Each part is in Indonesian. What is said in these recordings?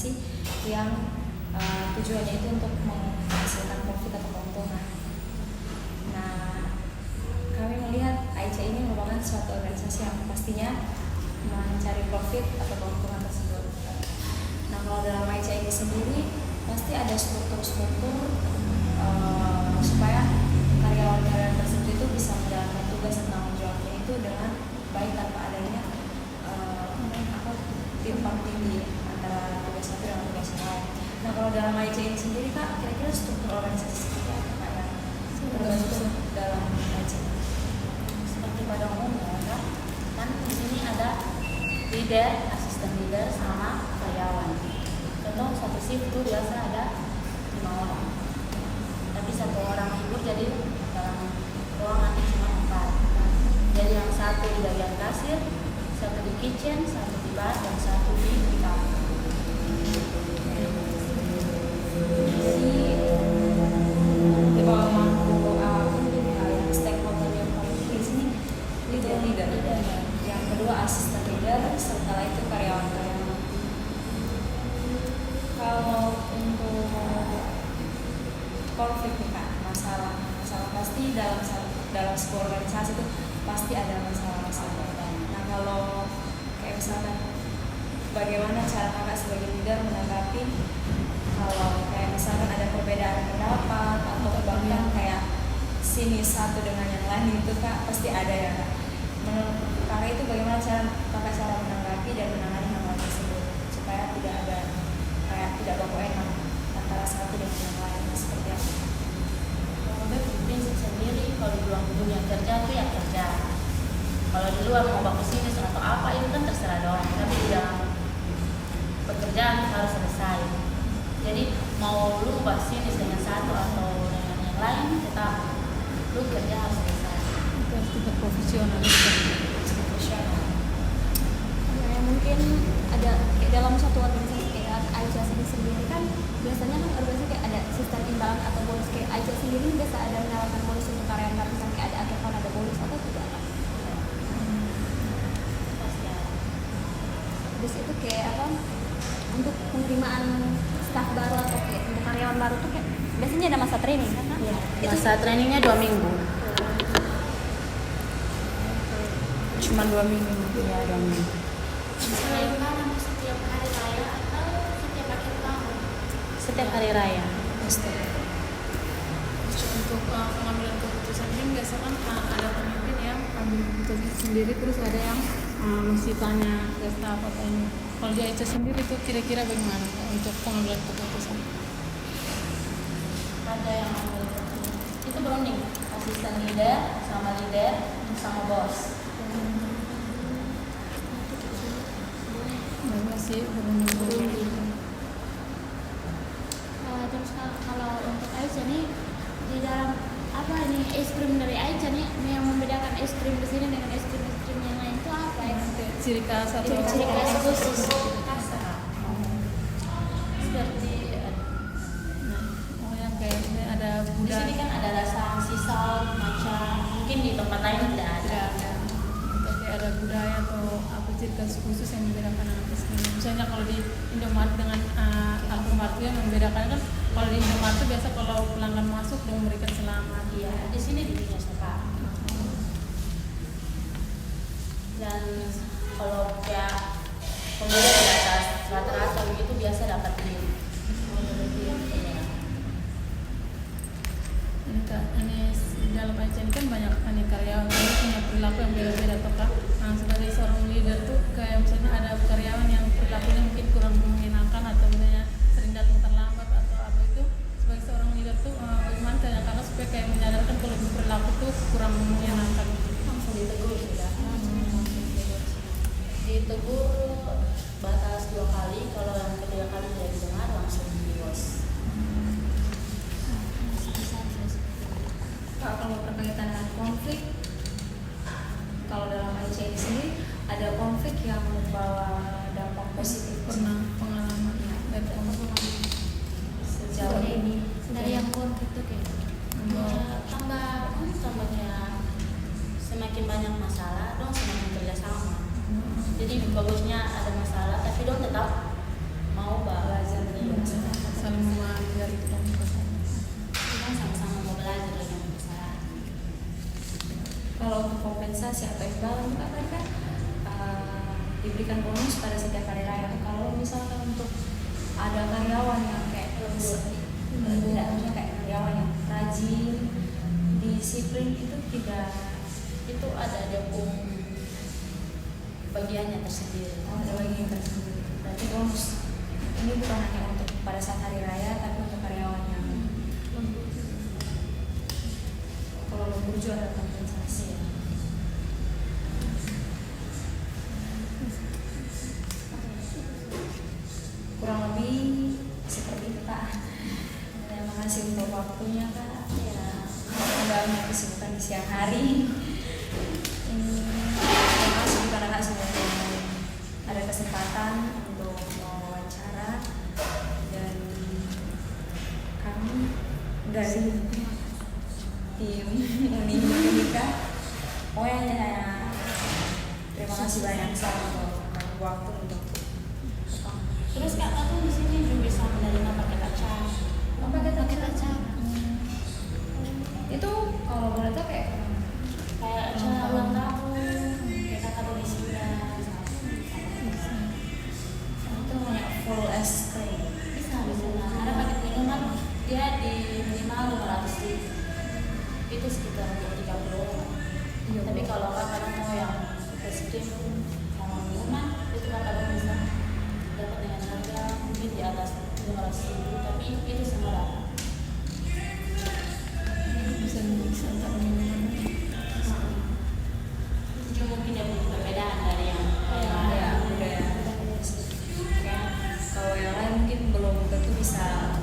organisasi yang tujuannya itu untuk menghasilkan profit atau keuntungan. Nah, kami melihat AIC ini merupakan suatu organisasi yang pastinya mencari profit atau keuntungan tersebut. Nah, kalau dalam AIC ini sendiri pasti ada struktur-struktur supaya karyawan-karyawan tersebut itu bisa menjalankan tugas dan tanggung jawabnya itu dengan baik tanpa adanya timpang tindih antara tugas satu dengan tugas yang lain. Nah, kalau dalam AIC ini sendiri Kak, kira-kira struktur organisasi seperti apa Kak yang terbentuk dalam AIC? Seperti pada umumnya Kak, kan di sini ada leader, asisten leader sama karyawan. Contoh satu shift itu biasa ada 5 orang. Tapi satu orang libur jadi dalam ruangan cuma 4. Jadi yang satu di bagian kasir, satu di kitchen, satu di bar, dan satu di pickup. Di bawah mangku yang stakeholder yang paling di sini leader. Yang kedua asisten leader, setelah itu karyawan-karyawan. Kalau untuk konflik nih Kak, masalah pasti dalam sebuah organisasi itu pasti ada masalah-masalah. Nah, kalau kayak misalkan bagaimana cara Kakak sebagai leader menanggapi kalau kayak misalkan ada perbedaan pendapat atau bahkan kayak sini satu dengan yang lain itu Kak pasti ada ya Kak. Menurut Kakak itu bagaimana cara menanggapi dan menangani hal tersebut supaya tidak ada kayak tidak baku enak antara satu dengan yang lain seperti apa? Kalau prinsip sendiri, kalau di ruang gedung yang kerja itu ya kerja. Kalau di luar mau baku sinis atau apa itu kan terserah doang. Tapi di dalam pekerjaan harus selesai. Jadi mau lu bahas sinis dengan satu atau dengan yang lain, tetap lu kerja harus selesai. Itu harus tetap profesional. Ya, mungkin ada kayak dalam satu organisasi kayak AIC sendiri kan biasanya kan organisasi kayak ada sistem imbalan atau bonus. Kayak AIC sendiri biasa ada menawarkan bonus untuk karyawan, misalnya kayak ada akhir tahun ada bonus atau tidak? Pasti ada. Terus itu kayak apa untuk penerimaan staf baru atau kayak untuk karyawan baru tuh kayak biasanya ada masa training kan? Ya, Itu masa trainingnya 2 minggu. Cuma 2 minggu. Ya, 2 minggu. Selain mana setiap hari raya atau setiap akhir tahun? Setiap hari raya. Untuk pengambilan keputusan ini biasanya kan ada pemimpin yang ambil keputusan sendiri, terus ada yang mesti tanya ke staf atau ini. Kalau di AIC sendiri tuh kira-kira bagaimana untuk pengambilan keputusan? Ada yang ambil keputusan. Itu berunding, asisten leader sama bos. Masih berunding. Terus kalau untuk AIC nih di dalam apa ini es krim dari AIC nih yang membedakan es krim di sini dengan es krim yang lain itu apa ya? Ciri khas atau Ciri khas khusus. Seperti yang kayak ada di budaya. sini kan ada rasa sisal, matcha. Mungkin di tempat lain tidak ada. Atau kayak ada budaya atau apa ciri khas khusus yang membedakan anak sini. Misalnya kalau di Indomaret dengan Alfamart yang membedakan kan kalau di Indomaret itu biasa kalau pelanggan masuk dia memberikan selamat. Iya, di sini dirinya suka. Dan kalau kayak pembeli di atas rata-rata begitu biasa dapat di ini dalam AIC ini kan banyak karyawan yang punya perilaku yang beda-beda toh Kak. Nah, sebagai seorang leader tuh kayak misalnya ada karyawan yang perilakunya mungkin kurang menyenangkan atau misalnya sering datang terlambat atau apa itu, sebagai seorang leader tuh bagaimana cara Kakak supaya kayak menyadarkan kalau perilaku tuh kurang menyenangkan? langsung ditegur sudah. Ditegur batas 2 kali, kalau yang ketiga kali tidak didengar langsung diwas. Kak, kalau berkaitan dengan konflik, kalau dalam AIC ini sendiri ada konflik yang membawa dampak positif Pernah pengalaman dari konflik sejauh ini Dari yang konflik tuh kayak tambahnya semakin banyak masalah dong semakin kerjasama. Jadi bagusnya ada masalah tapi dong tetap mau organisasi atau imbalan itu kan diberikan bonus pada setiap hari raya. Kalau misalkan untuk ada karyawan yang kayak tidak maksudnya kayak karyawan yang rajin, disiplin itu tidak Itu ada dia pun bagiannya tersendiri. ada bagian tersendiri. Berarti bonus ini bukan hanya untuk pada saat hari raya, tapi untuk karyawan yang kalau lembur juga ada kompensasi ya. Kurang lebih seperti itu Kak. Terima kasih untuk waktunya Kak. Ya, mengganggu kesibukan di siang hari. Terima kasih kepada Kak sudah ada kesempatan untuk wawancara, dan kami dari tim Uni Merdeka pokoknya terima kasih banyak sama waktu untuk Terus Kak, aku di sini juga bisa menerima paket acar. paket acar. itu kalau boleh tahu kayak Kayak acara ulang tahun, kayak kakak di sini. itu banyak full es krim. Bisa. Ada paket minuman dia di minimal 500 ribu. Itu sekitar 30 orang. Iya, Tapi Bu. kalau kakak mau yang es krim sama minuman, itu kakak bisa dapat dengan harga mungkin di atas 500 ribu. Tapi itu semua dapat. Bisa mix antara minuman. Itu mungkin yang perbedaan dari yang Ya, udah. Kayak kalau yang lain mungkin belum tentu bisa.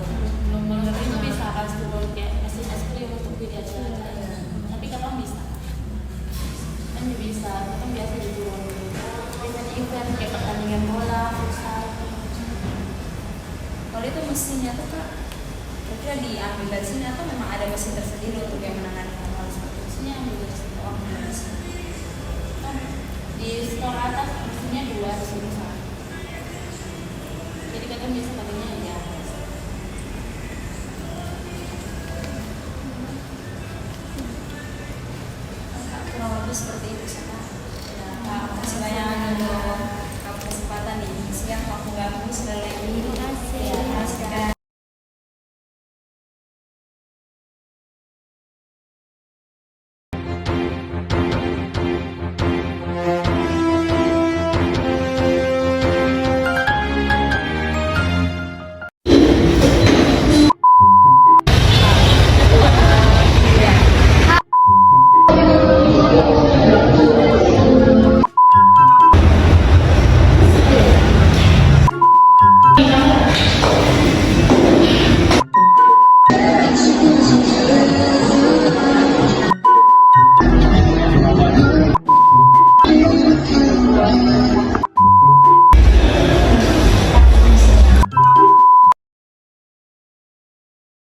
Belum mengerti itu bisa kan sebelum kayak kasih es krim untuk di acara. Tapi kapan bisa? Kan bisa. Kan biasa dijual event kayak pertandingan bola, futsal. Kalau itu mesinnya tuh Kak, kira-kira diambil dari sini atau memang ada mesin tersendiri untuk yang menangani hal seperti itu? Mesinnya ambil dari situ. Oh, mesin. Kan di store atas mesinnya 2 di sini 1. Jadi kadang biasa pakainya ya. Kak, kurang lebih seperti itu sih Kak. Ya, Kak, makasih banyak untuk kesempatan di siang waktu gabung sudah